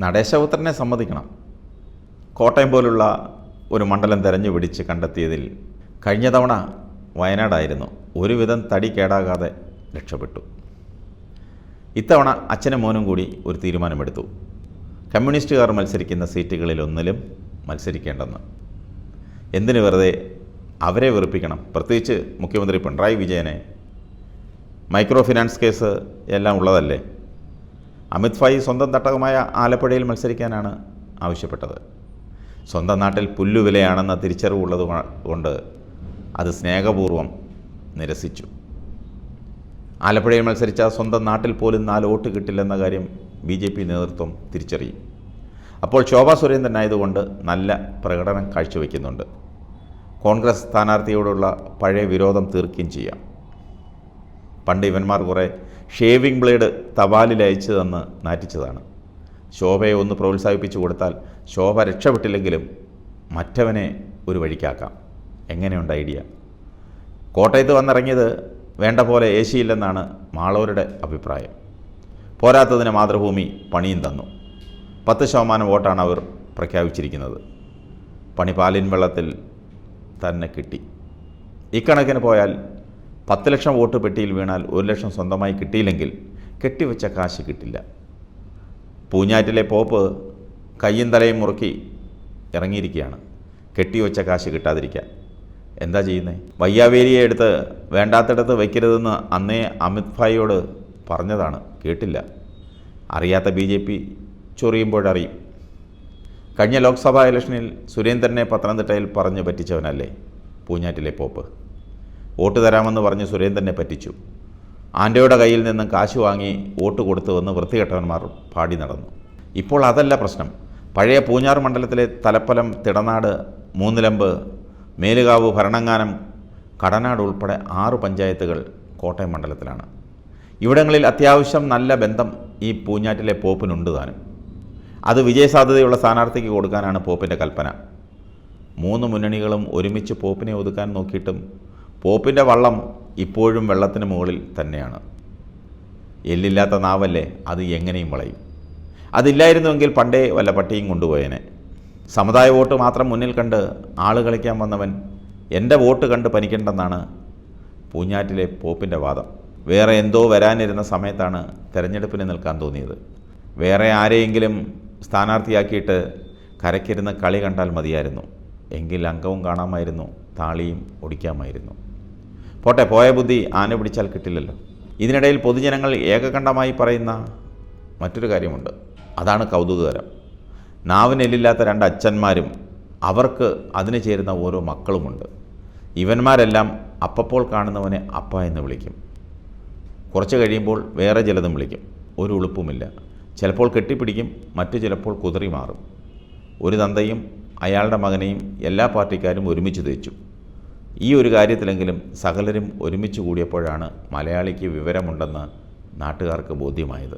നടേശപുത്രനെ സമ്മതിക്കണം. കോട്ടയം പോലുള്ള ഒരു മണ്ഡലം തെരഞ്ഞു പിടിച്ച് കണ്ടെത്തിയതിൽ കഴിഞ്ഞ തവണ വയനാടായിരുന്നു. ഒരുവിധം തടി കേടാകാതെ രക്ഷപ്പെട്ടു. ഇത്തവണ അച്ഛനും മോനും കൂടി ഒരു തീരുമാനമെടുത്തു. കമ്മ്യൂണിസ്റ്റുകാർ മത്സരിക്കുന്ന സീറ്റുകളിലൊന്നിലും മത്സരിക്കേണ്ടെന്ന്. എന്തിനു വെറുതെ അവരെ വെറുപ്പിക്കണം? പ്രത്യേകിച്ച് മുഖ്യമന്ത്രി പിണറായി വിജയനെ. മൈക്രോ ഫിനാൻസ് കേസ് എല്ലാം ഉള്ളതല്ലേ. അമിത് ഭായി സ്വന്തം തട്ടകമായ ആലപ്പുഴയിൽ മത്സരിക്കാനാണ് ആവശ്യപ്പെട്ടത്. സ്വന്തം നാട്ടിൽ പുല്ലുവിലയാണെന്ന തിരിച്ചറിവുള്ളത് കൊണ്ട് അത് സ്നേഹപൂർവ്വം നിരസിച്ചു. ആലപ്പുഴയിൽ മത്സരിച്ച സ്വന്തം നാട്ടിൽ പോലും 4 വോട്ട് കിട്ടില്ലെന്ന കാര്യം BJP നേതൃത്വം തിരിച്ചറിയും. അപ്പോൾ ശോഭാ സുരേന്ദ്രനായതുകൊണ്ട് നല്ല പ്രകടനം കാഴ്ചവെക്കുന്നുണ്ട്. കോൺഗ്രസ് സ്ഥാനാർത്ഥിയോടുള്ള പഴയ വിരോധം തീർക്കുകയും ചെയ്യാം. പണ്ട് ഇവന്മാർ കുറേ ഷേവിംഗ് ബ്ലേഡ് തപാലിൽ അയച്ചു തന്ന് നാറ്റിച്ചതാണ്. ശോഭയെ ഒന്ന് പ്രോത്സാഹിപ്പിച്ചു കൊടുത്താൽ ശോഭ രക്ഷപ്പെട്ടില്ലെങ്കിലും മറ്റവനെ ഒരു വഴിക്കാക്കാം. എങ്ങനെയുണ്ട് ഐഡിയ? കോട്ടയത്ത് വന്നിറങ്ങിയത് വേണ്ട പോലെ ഏശിയില്ലെന്നാണ് മാളവരുടെ അഭിപ്രായം. പോരാത്തതിന് മാതൃഭൂമി പണിയും തന്നു. 10% വോട്ടാണ് അവർ പ്രഖ്യാപിച്ചിരിക്കുന്നത്. പണി പാലിൻ വെള്ളത്തിൽ തന്നെ കിട്ടി. ഇക്കണക്കിന് പോയാൽ 10 ലക്ഷം വോട്ട് പെട്ടിയിൽ വീണാൽ 1 ലക്ഷം സ്വന്തമായി കിട്ടിയില്ലെങ്കിൽ കെട്ടിവെച്ച കാശ് കിട്ടില്ല. പൂഞ്ഞാറ്റിലെ പോപ്പ് കയ്യും തലയും മുറുക്കി ഇറങ്ങിയിരിക്കുകയാണ് കെട്ടിവെച്ച കാശ് കിട്ടാതിരിക്കാൻ. എന്താ ചെയ്യുന്നത്? വയ്യാവേലിയെ എടുത്ത് വേണ്ടാത്തിടത്ത് വയ്ക്കരുതെന്ന് അന്നേ അമിത് ഭായിയോട് പറഞ്ഞതാണ്, കേട്ടില്ല. അറിയാത്ത BJP ചൊറിയുമ്പോഴറിയും. കഴിഞ്ഞ ലോക്സഭാ ഇലക്ഷനിൽ സുരേന്ദ്രനെ പത്തനംതിട്ടയിൽ പറഞ്ഞു പറ്റിച്ചവനല്ലേ പൂഞ്ഞാറ്റിലെ പോപ്പ്. വോട്ട് തരാമെന്ന് പറഞ്ഞ് സുരേന്ദ്രനെ പറ്റിച്ചു. ആൻ്റെയുടെ കയ്യിൽ നിന്നും കാശ് വാങ്ങി വോട്ട് കൊടുത്തുവെന്ന് വൃത്തികെട്ടവന്മാർ പാടി നടന്നു. ഇപ്പോൾ അതല്ല പ്രശ്നം. പഴയ പൂഞ്ഞാർ മണ്ഡലത്തിലെ തലപ്പലം, തിടനാട്, മൂന്നിലമ്പ്, മേലുകാവ്, ഭരണങ്ങാനം, കടനാട് ഉൾപ്പെടെ 6 പഞ്ചായത്തുകൾ കോട്ടയം മണ്ഡലത്തിലാണ്. ഇവിടങ്ങളിൽ അത്യാവശ്യം നല്ല ബന്ധം ഈ പൂഞ്ഞാറ്റിലെ പോപ്പിനുണ്ട് താനും. അത് വിജയസാധ്യതയുള്ള സ്ഥാനാർത്ഥിക്ക് കൊടുക്കാനാണ് പോപ്പിൻ്റെ കൽപ്പന. 3 മുന്നണികളും ഒരുമിച്ച് പോപ്പിനെ ഒതുക്കാൻ നോക്കിയിട്ടും പോപ്പിൻ്റെ വള്ളം ഇപ്പോഴും വെള്ളത്തിന് മുകളിൽ തന്നെയാണ്. എല്ലില്ലാത്ത നാവല്ലേ, അത് എങ്ങനെയും വളയും. അതില്ലായിരുന്നുവെങ്കിൽ പണ്ടേ വല്ല പട്ടിയും കൊണ്ടുപോയേനെ. സമുദായ വോട്ട് മാത്രം മുന്നിൽ കണ്ട് ആള് കളിക്കാൻ വന്നവൻ എൻ്റെ വോട്ട് കണ്ട് പനിക്കണ്ടെന്നാണ് പൂഞ്ഞാറ്റിലെ പോപ്പിൻ്റെ വാദം. വേറെ എന്തോ വരാനിരുന്ന സമയത്താണ് തെരഞ്ഞെടുപ്പിന് നിൽക്കാൻ തോന്നിയത്. വേറെ ആരെയെങ്കിലും സ്ഥാനാർത്ഥിയാക്കിയിട്ട് കരയ്ക്കിരുന്ന് കളി കണ്ടാൽ മതിയായിരുന്നു. എങ്കിൽ അംഗവും കാണാമായിരുന്നു, താളിയും ഒടിക്കാമായിരുന്നു. പോട്ടെ, പോയ ബുദ്ധി ആന പിടിച്ചാൽ കിട്ടില്ലല്ലോ. ഇതിനിടയിൽ പൊതുജനങ്ങൾ ഏകകണ്ഠമായി പറയുന്ന മറ്റൊരു കാര്യമുണ്ട്. അതാണ് കൗതുകകരം. നാവിനെല്ലില്ലാത്ത 2 അച്ഛന്മാരും അവർക്ക് അതിന് ചേരുന്ന ഓരോ മക്കളുമുണ്ട്. ഇവന്മാരെല്ലാം അപ്പപ്പോൾ കാണുന്നവനെ അപ്പ എന്ന് വിളിക്കും. കുറച്ച് കഴിയുമ്പോൾ വേറെ ചിലതും വിളിക്കും. ഒരു ഉളുപ്പുമില്ല. ചിലപ്പോൾ കെട്ടിപ്പിടിക്കും, മറ്റു ചിലപ്പോൾ കുതറി മാറും. ഒരു തന്തയും അയാളുടെ മകനെയും എല്ലാ പാർട്ടിക്കാരും ഒരുമിച്ച് തേച്ചു. ഈ ഒരു കാര്യത്തിലെങ്കിലും സകലരും ഒരുമിച്ച് കൂടിയപ്പോഴാണ് മലയാളിക്ക് വിവരമുണ്ടെന്ന് നാട്ടുകാർക്ക് ബോധ്യമായത്.